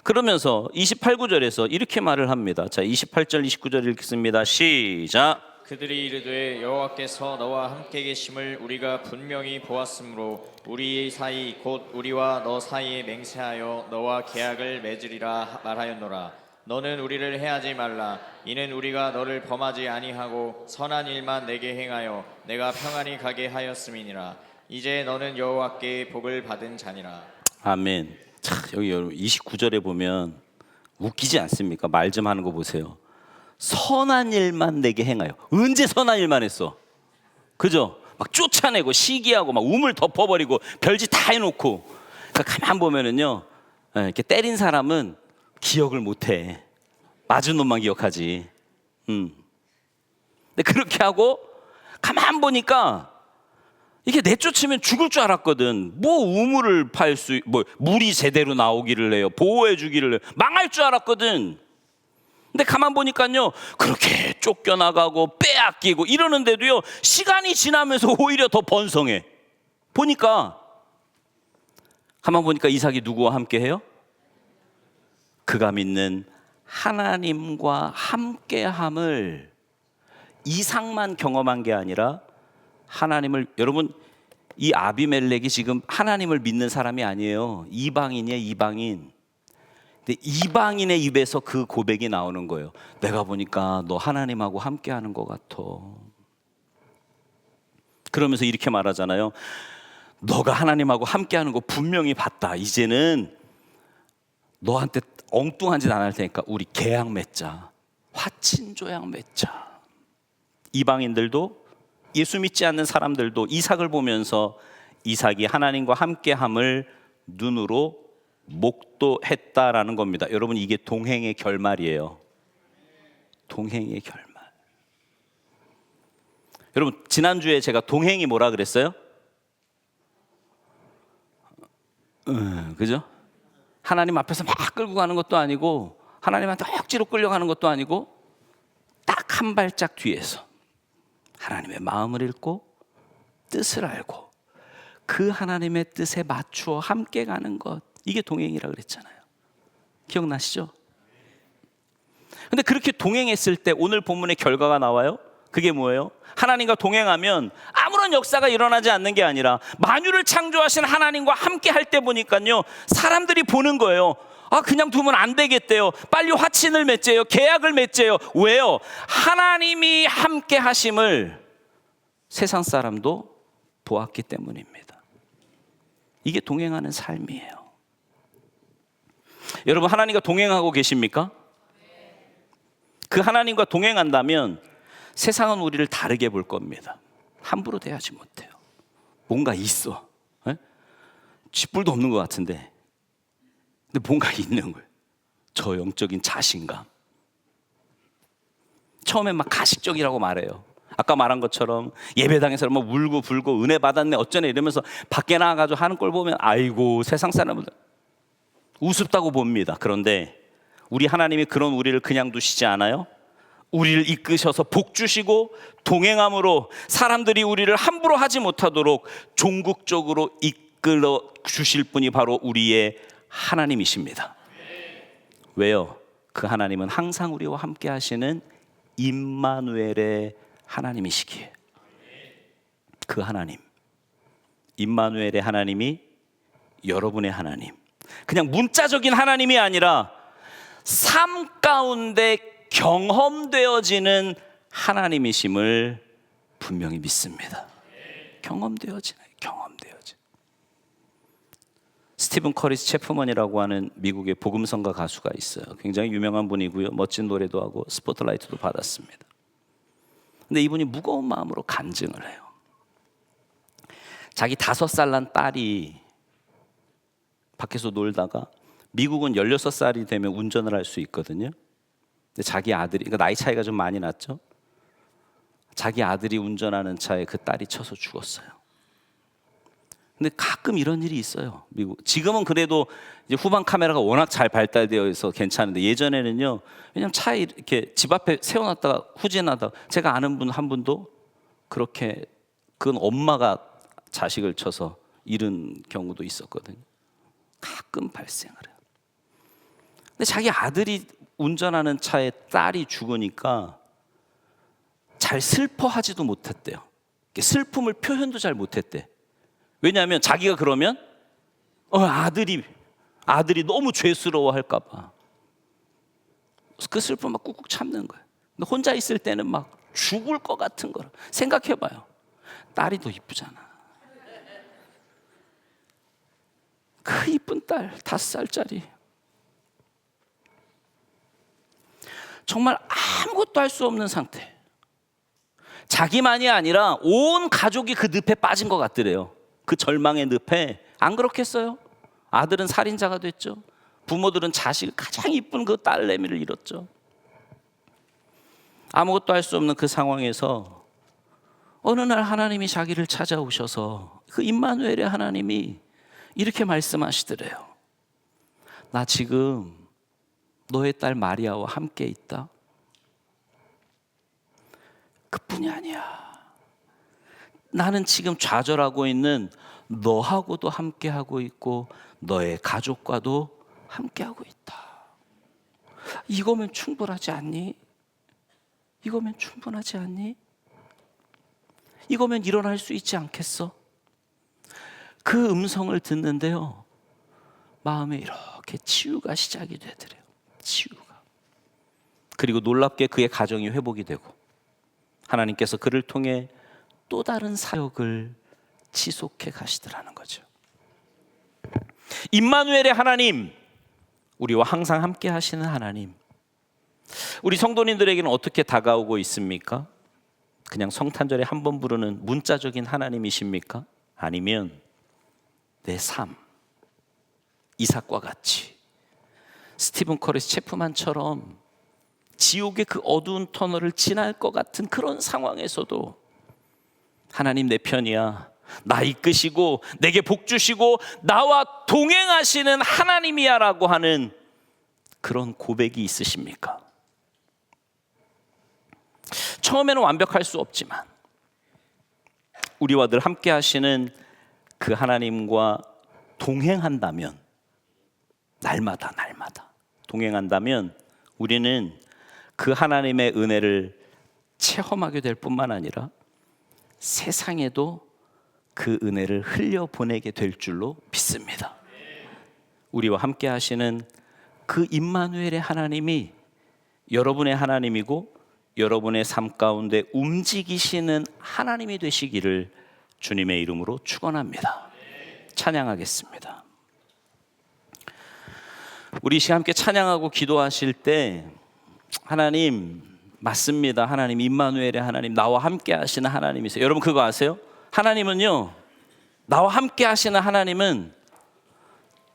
Speaker 1: 그러면서 28구절에서 이렇게 말을 합니다. 자, 28절 29절 읽습니다. 시작.
Speaker 2: 그들이 이르되 여호와께서 너와 함께 계심을 우리가 분명히 보았으므로 우리 사이 곧 우리와 너 사이에 맹세하여 너와 계약을 맺으리라 말하였노라. 너는 우리를 해하지 말라. 이는 우리가 너를 범하지 아니하고 선한 일만 내게 행하여 내가 평안히 가게 하였음이니라. 이제 너는 여호와께 복을 받은 자니라.
Speaker 1: 아멘. 자, 여기 29절에 보면 웃기지 않습니까? 말 좀 하는 거 보세요. 선한 일만 내게 행하여. 언제 선한 일만 했어? 그죠? 막 쫓아내고 시기하고 막 우물 덮어버리고 별짓 다 해놓고. 그러니까 가만 보면은요, 이렇게 때린 사람은 기억을 못해. 맞은 놈만 기억하지. 근데 그렇게 하고 가만 보니까 이게 내쫓으면 죽을 줄 알았거든. 뭐 우물을 뭐 물이 제대로 나오기를 해요. 보호해 주기를 해요. 망할 줄 알았거든. 근데 가만 보니까요, 그렇게 쫓겨나가고 빼앗기고 이러는데도요, 시간이 지나면서 오히려 더 번성해. 가만 보니까 이삭이 누구와 함께 해요? 그가 믿는 하나님과 함께함을 이삭만 경험한 게 아니라 하나님을, 여러분, 이 아비멜렉이 지금 하나님을 믿는 사람이 아니에요. 이방인이에요, 이방인. 근데 이방인의 입에서 그 고백이 나오는 거예요. 내가 보니까 너 하나님하고 함께하는 것 같아. 그러면서 이렇게 말하잖아요. 너가 하나님하고 함께하는 거 분명히 봤다. 이제는 너한테 엉뚱한 짓 안 할 테니까 우리 계약 맺자. 화친조약 맺자. 이방인들도, 예수 믿지 않는 사람들도 이삭을 보면서 이삭이 하나님과 함께함을 눈으로 목도했다라는 겁니다. 여러분, 이게 동행의 결말이에요. 동행의 결말. 여러분, 지난주에 제가 동행이 뭐라 그랬어요? 그죠? 하나님 앞에서 막 끌고 가는 것도 아니고 하나님한테 억지로 끌려가는 것도 아니고 딱 한 발짝 뒤에서 하나님의 마음을 읽고 뜻을 알고 그 하나님의 뜻에 맞추어 함께 가는 것, 이게 동행이라 그랬잖아요. 기억나시죠? 근데 그렇게 동행했을 때 오늘 본문의 결과가 나와요. 그게 뭐예요? 하나님과 동행하면 아무런 역사가 일어나지 않는 게 아니라 만유를 창조하신 하나님과 함께 할 때 보니까요, 사람들이 보는 거예요. 그냥 두면 안 되겠대요. 빨리 화친을 맺재요. 계약을 맺재요. 왜요? 하나님이 함께 하심을 세상 사람도 보았기 때문입니다. 이게 동행하는 삶이에요. 여러분, 하나님과 동행하고 계십니까? 그 하나님과 동행한다면 세상은 우리를 다르게 볼 겁니다. 함부로 대하지 못해요. 뭔가 있어. 쥐뿔도 없는 것 같은데, 근데 뭔가 있는 거예요. 저 영적인 자신감. 처음엔 막 가식적이라고 말해요. 아까 말한 것처럼 예배당에서 막 울고 불고 은혜 받았네 어쩌네 이러면서 밖에 나가가지고 하는 걸 보면 아이고, 세상 사람들 우습다고 봅니다. 그런데 우리 하나님이 그런 우리를 그냥 두시지 않아요. 우리를 이끄셔서 복 주시고 동행함으로 사람들이 우리를 함부로 하지 못하도록 종국적으로 이끌어 주실 분이 바로 우리의 하나님이십니다. 왜요? 그 하나님은 항상 우리와 함께 하시는 임마누엘의 하나님이시기에. 그 하나님, 임마누엘의 하나님이 여러분의 하나님, 그냥 문자적인 하나님이 아니라 삶 가운데 경험되어지는 하나님이심을 분명히 믿습니다. 경험되어지는. 스티븐 커리스 체프먼이라고 하는 미국의 복음성가 가수가 있어요. 굉장히 유명한 분이고요. 멋진 노래도 하고 스포트라이트도 받았습니다. 근데 이분이 무거운 마음으로 간증을 해요. 자기 5살 난 딸이 밖에서 놀다가, 미국은 16살이 되면 운전을 할 수 있거든요. 근데 자기 아들이, 그러니까 나이 차이가 좀 많이 났죠. 자기 아들이 운전하는 차에 그 딸이 쳐서 죽었어요. 근데 가끔 이런 일이 있어요, 미국. 지금은 그래도 이제 후방 카메라가 워낙 잘 발달되어 있어 괜찮은데, 예전에는요, 왜냐면 차에 이렇게 집 앞에 세워놨다가 후진하다가, 제가 아는 분 한 분도 그렇게, 그건 엄마가 자식을 쳐서 잃은 경우도 있었거든요. 가끔 발생을 해요. 근데 자기 아들이 운전하는 차에 딸이 죽으니까 잘 슬퍼하지도 못했대요. 슬픔을 표현도 잘 못했대. 왜냐하면 자기가 그러면 아들이 너무 죄스러워할까 봐. 그 슬픔 막 꾹꾹 참는 거예요. 근데 혼자 있을 때는 막 죽을 것 같은 걸 생각해봐요. 딸이 더 이쁘잖아. 그 이쁜 딸, 5살짜리. 정말 아무것도 할 수 없는 상태. 자기만이 아니라 온 가족이 그 늪에 빠진 것 같더래요. 그 절망의 늪에. 안 그렇겠어요? 아들은 살인자가 됐죠. 부모들은 자식을 가장 이쁜 그 딸내미를 잃었죠. 아무것도 할 수 없는 그 상황에서 어느 날 하나님이 자기를 찾아오셔서 그 임마누엘의 하나님이 이렇게 말씀하시더래요. 나 지금 너의 딸 마리아와 함께 있다. 그뿐이 아니야. 나는 지금 좌절하고 있는 너하고도 함께하고 있고 너의 가족과도 함께하고 있다. 이거면 충분하지 않니? 이거면 충분하지 않니? 이거면 일어날 수 있지 않겠어? 그 음성을 듣는데요, 마음에 이렇게 치유가 시작이 되더래요. 치유가. 그리고 놀랍게 그의 가정이 회복이 되고 하나님께서 그를 통해 또 다른 사역을 지속해 가시더라는 거죠. 임마누엘의 하나님, 우리와 항상 함께 하시는 하나님, 우리 성도님들에게는 어떻게 다가오고 있습니까? 그냥 성탄절에 한 번 부르는 문자적인 하나님이십니까? 아니면 내 삶, 이삭과 같이 스티븐 커리스 체프만처럼 지옥의 그 어두운 터널을 지날 것 같은 그런 상황에서도 하나님 내 편이야, 나 이끄시고 내게 복 주시고 나와 동행하시는 하나님이야 라고 하는 그런 고백이 있으십니까? 처음에는 완벽할 수 없지만 우리와 늘 함께 하시는 그 하나님과 동행한다면, 날마다 동행한다면 우리는 그 하나님의 은혜를 체험하게 될 뿐만 아니라 세상에도 그 은혜를 흘려보내게 될 줄로 믿습니다. 우리와 함께 하시는 그 임마누엘의 하나님이 여러분의 하나님이고 여러분의 삶 가운데 움직이시는 하나님이 되시기를 주님의 이름으로 축원합니다. 찬양하겠습니다. 우리 시간 함께 찬양하고 기도하실 때 하나님 맞습니다. 하나님 임마누엘의 하나님, 나와 함께 하시는 하나님이세요. 여러분 그거 아세요? 하나님은요, 나와 함께 하시는 하나님은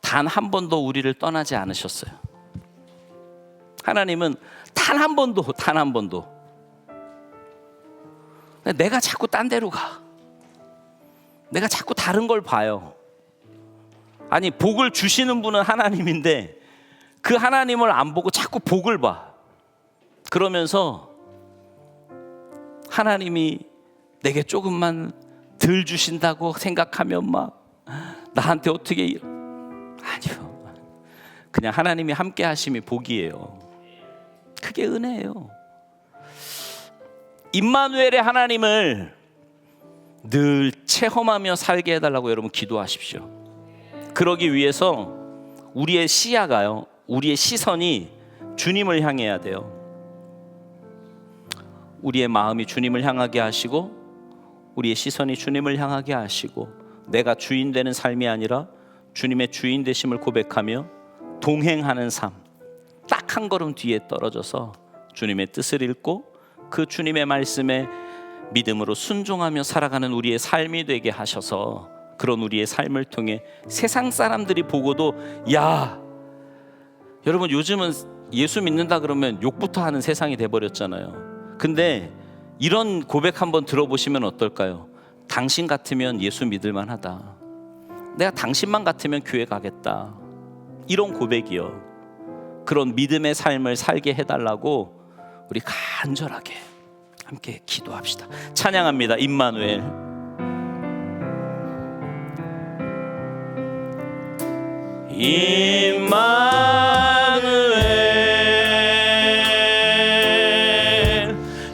Speaker 1: 단 한 번도 우리를 떠나지 않으셨어요. 하나님은 단 한 번도 내가 자꾸 딴 데로 가, 내가 자꾸 다른 걸 봐요. 아니, 복을 주시는 분은 하나님인데 그 하나님을 안 보고 자꾸 복을 봐. 그러면서 하나님이 내게 조금만 덜 주신다고 생각하면 막 나한테 어떻게, 아니요, 그냥 하나님이 함께 하심이 복이에요. 그게 은혜예요. 임마누엘의 하나님을 늘 체험하며 살게 해달라고 여러분 기도하십시오. 그러기 위해서 우리의 시야가요, 우리의 시선이 주님을 향해야 돼요. 우리의 마음이 주님을 향하게 하시고 우리의 시선이 주님을 향하게 하시고 내가 주인 되는 삶이 아니라 주님의 주인 되심을 고백하며 동행하는 삶, 딱 한 걸음 뒤에 떨어져서 주님의 뜻을 읽고 그 주님의 말씀에 믿음으로 순종하며 살아가는 우리의 삶이 되게 하셔서 그런 우리의 삶을 통해 세상 사람들이 보고도, 야, 여러분 요즘은 예수 믿는다 그러면 욕부터 하는 세상이 돼버렸잖아요. 근데 이런 고백 한번 들어보시면 어떨까요? 당신 같으면 예수 믿을만 하다, 내가 당신만 같으면 교회 가겠다, 이런 고백이요. 그런 믿음의 삶을 살게 해달라고 우리 간절하게 함께 기도합시다. 찬양합니다. 임마누엘. 임마누엘,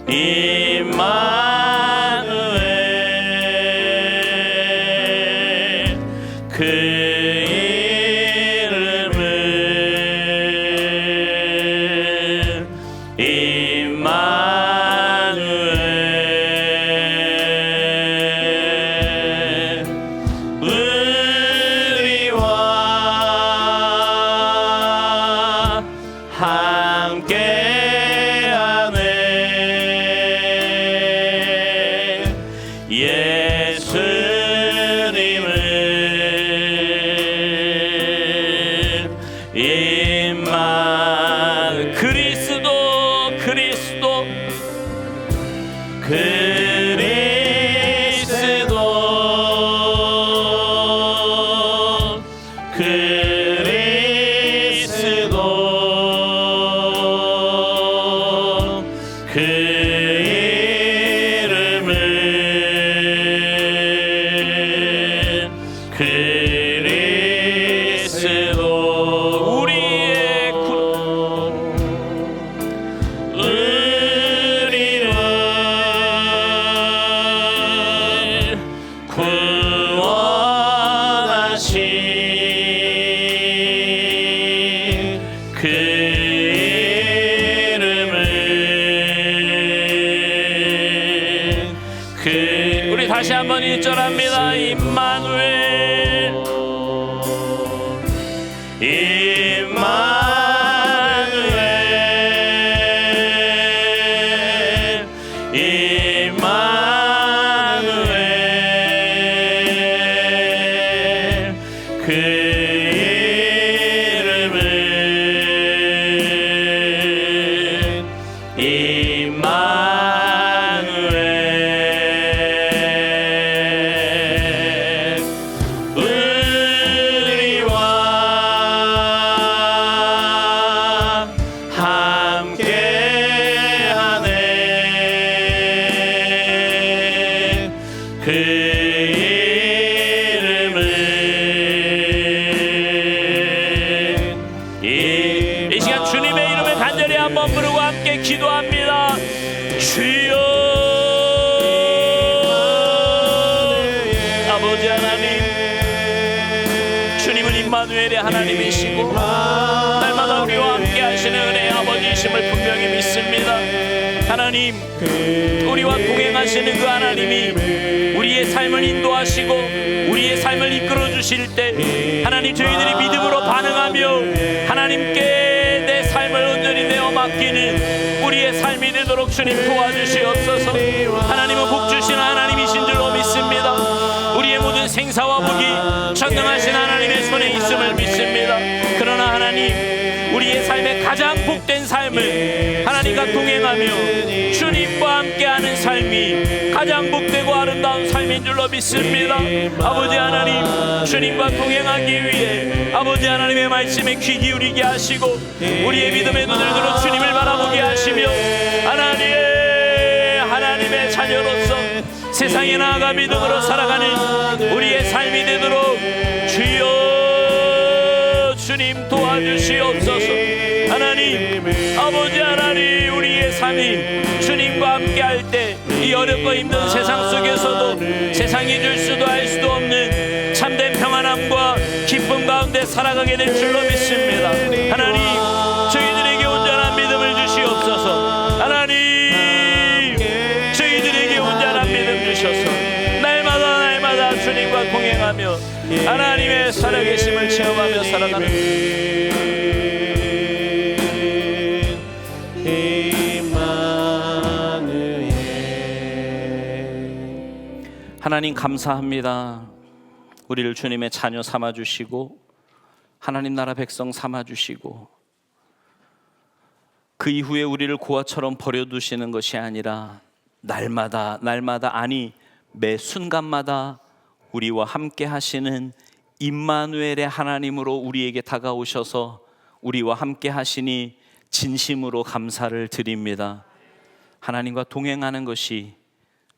Speaker 1: 임마누엘, 그 이름은 임마누엘, 우리와 함께하네. 예수님은 우리 다시 한번 1절합니다. 임마누엘, 임마누엘, 임마누엘, 그 이름은 임마누엘, 우리와 함께하네. 그 이름은 이 시간 주님의 이름을 간절히 한번 부르고 함께 기도합니다. 주여, 아버지 하나님, 주님은 임마누엘의 하나님이시고 날마다 우리와 함께 하시는 은혜의 아버지이심을 분명히 믿습니다. 하나님, 우리와 동행하시는 그 하나님이 우리의 삶을 인도하시고 우리의 삶을 이끌어 주실 때 하나님, 저희들이 믿음으로 반응하며 하나님께 내 삶을 온전히 내어 맡기는 우리의 삶이 되도록 주님 도와주시옵소서. 하나님은 복 주시는 하나님이신 줄로 믿습니다. 우리의 모든 생사와 복이 전능하신 하나님의 손에 있음을 믿습니다. 그러나 하나님, 우리의 삶의 가장 복된 삶을 하나님과 동행하며 주님과 함께하는 삶이 가장 복되고 아름다운 삶인 줄로 믿습니다. 아버지 하나님, 주님과 동행하기 위해 아버지 하나님의 말씀에 귀 기울이게 하시고 우리의 믿음의 눈을 들어 주님을 바라보게 하시며 하나님의 자녀로서 세상에 나아가 믿음으로 살아가는 우리의 삶이 되도록 주여, 주님 도와주시옵소서. 하나님, 아버지 하나님, 우리의 삶이 주님과 함께 할 때 이 어렵고 힘든 세상 속에서도 세상이 줄 수도 알 수도 없는 참된 평안함과 기쁨 가운데 살아가게 될 줄로 믿습니다. 하나님, 저희들에게 온전한 믿음을 주시옵소서. 하나님, 저희들에게 온전한 믿음 주셔서 날마다 주님과 동행하며 하나님의 살아계심을 체험하며 살아가는 하나님, 감사합니다. 우리를 주님의 자녀 삼아주시고 하나님 나라 백성 삼아주시고 그 이후에 우리를 고아처럼 버려두시는 것이 아니라 날마다 아니 매 순간마다 우리와 함께 하시는 임마누엘의 하나님으로 우리에게 다가오셔서 우리와 함께 하시니 진심으로 감사를 드립니다. 하나님과 동행하는 것이,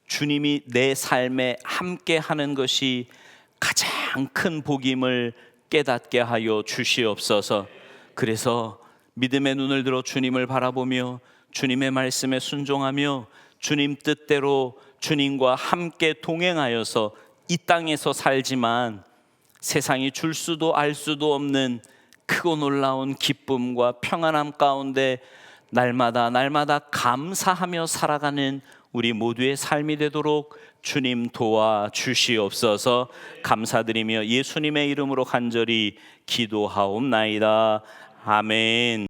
Speaker 1: 주님이 내 삶에 함께 하는 것이 가장 큰 복임을 깨닫게 하여 주시옵소서. 그래서 믿음의 눈을 들어 주님을 바라보며 주님의 말씀에 순종하며 주님 뜻대로 주님과 함께 동행하여서 이 땅에서 살지만 세상이 줄 수도 알 수도 없는 크고 놀라운 기쁨과 평안함 가운데 날마다 감사하며 살아가는 우리 모두의 삶이 되도록 주님 도와주시옵소서. 감사드리며 예수님의 이름으로 간절히 기도하옵나이다. 아멘.